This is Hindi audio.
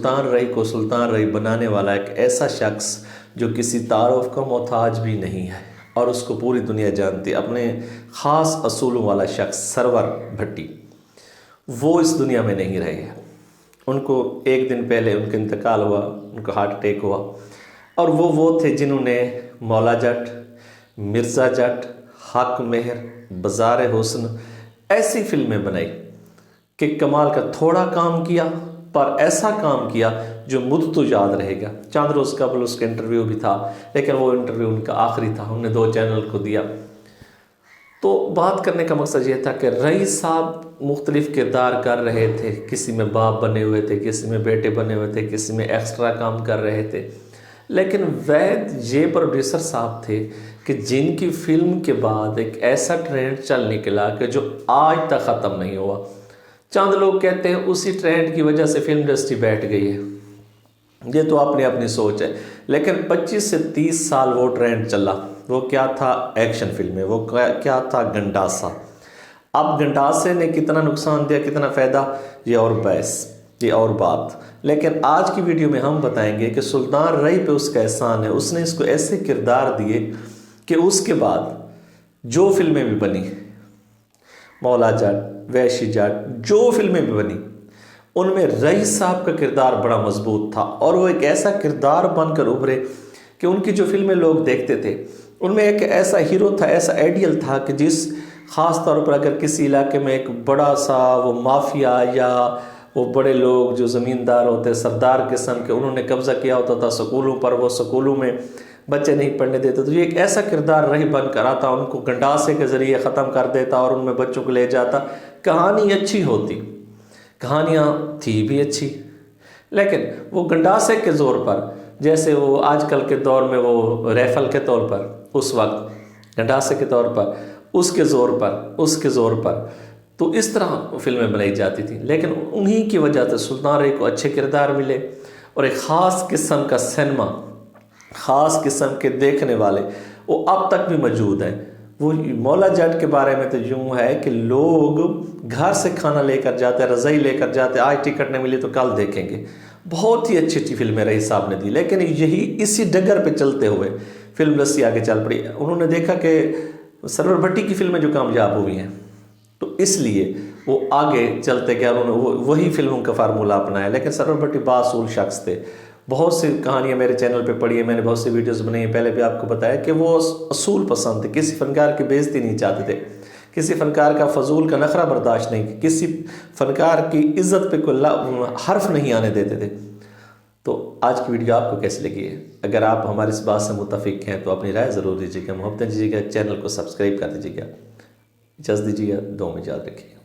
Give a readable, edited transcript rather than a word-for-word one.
सुल्तान रई को सुल्तान रई बनाने वाला एक ऐसा शख्स जो किसी तारुफ का मोहताज भी नहीं है और उसको पूरी दुनिया जानती है, अपने ख़ास असूलों वाला शख्स सरवर भट्टी, वो इस दुनिया में नहीं रहे। उनको एक दिन पहले उनका इंतकाल हुआ, उनको हार्ट अटैक हुआ। और वो थे जिन्होंने मौला जट, मिर्ज़ा जट, हक मेहर, बाज़ार हुस्न ऐसी फिल्में बनाई कि कमाल का थोड़ा काम किया पर ऐसा काम किया जो मुझ तो याद रहेगा। चंद रोज़ कबल उसका इंटरव्यू भी था, लेकिन वो इंटरव्यू उनका आखिरी था, उन्होंने 2 चैनल को दिया। तो बात करने का मकसद ये था कि रई साहब मुख्तलिफ़ किरदार कर रहे थे, किसी में बाप बने हुए थे, किसी में बेटे बने हुए थे, किसी में एक्स्ट्रा काम कर रहे थे। लेकिन वैद ये प्रोड्यूसर साहब थे कि जिनकी फिल्म के बाद एक ऐसा ट्रेंड चल निकला कि जो आज तक ख़त्म नहीं हुआ। चंद लोग कहते हैं उसी ट्रेंड की वजह से फिल्म इंडस्ट्री बैठ गई है, ये तो अपनी अपनी सोच है। लेकिन 25 से 30 साल वो ट्रेंड चला। वो क्या था? एक्शन फिल्में। वो क्या था? गंडासा। अब गंडासे ने कितना नुकसान दिया, कितना फ़ायदा, ये और बहस, ये और बात। लेकिन आज की वीडियो में हम बताएंगे कि सुल्तान रई पे उसका एहसान है। उसने इसको ऐसे किरदार दिए कि उसके बाद जो फिल्में भी बनी, मौला जट, वैशी जट, जो फिल्में भी बनी, उनमें रई साहब का किरदार बड़ा मजबूत था। और वो एक ऐसा किरदार बनकर उभरे कि उनकी जो फिल्में लोग देखते थे उनमें एक ऐसा हीरो था, ऐसा आइडियल था कि जिस ख़ास तौर पर अगर किसी इलाके में एक बड़ा सा वो माफिया या वो बड़े लोग जो ज़मींदार होते, सरदार किस्म के, उन्होंने कब्ज़ा किया होता था स्कूलों पर, वो स्कूलों में बच्चे नहीं पढ़ने देते, तो ये एक ऐसा किरदार रही बनकर आता, उनको गंडासे के ज़रिए ख़त्म कर देता और उनमें बच्चों को ले जाता। कहानी अच्छी होती, कहानियाँ थी भी अच्छी, लेकिन वो गंडासे के ज़ोर पर, जैसे वो आजकल के दौर में वो राइफल के तौर पर, उस वक्त गंडासे के तौर पर, उसके ज़ोर पर, तो इस तरह फिल्में बनाई जाती थी। लेकिन उन्हीं की वजह से सुल्तान रई को अच्छे किरदार मिले और एक ख़ास किस्म का सिनेमा, ख़ास किस्म के देखने वाले वो अब तक भी मौजूद हैं। वो मौला जट के बारे में तो यूँ है कि लोग घर से खाना लेकर जाते, रज़ाई लेकर जाते, आज टिकट नहीं मिली तो कल देखेंगे। बहुत ही अच्छी अच्छी फिल्में रई साहब ने दी। लेकिन यही इसी डगर पे चलते हुए फिल्म इंडस्ट्री आगे चल पड़ी। उन्होंने देखा कि सरवर भट्टी की फिल्में जो कामयाब हुई हैं, तो इसलिए वो आगे चलते गए, उन्होंने वही फिल्मों का फार्मूला अपनाया। लेकिन सरवर भट्टी बासूल शख्स थे। बहुत सी कहानियाँ मेरे चैनल पे पढ़ी है, मैंने बहुत सी वीडियोस बनाई है, पहले भी आपको बताया कि वो असूल पसंद थे, किसी फनकार की बेइज्जती नहीं चाहते थे, किसी फनकार का फजूल का नखरा बर्दाश्त नहीं, किसी फनकार की इज्जत पे कोई हर्फ नहीं आने देते थे। तो आज की वीडियो आपको कैसी लगी है? अगर आप हमारी इस बात से मुत्तफिक हैं तो अपनी राय ज़रूर दीजिएगा, मोहब्बत दीजिएगा, चैनल को सब्सक्राइब कर दीजिएगा। इजाज़त दीजिएगा, दुआ में याद रखिएगा।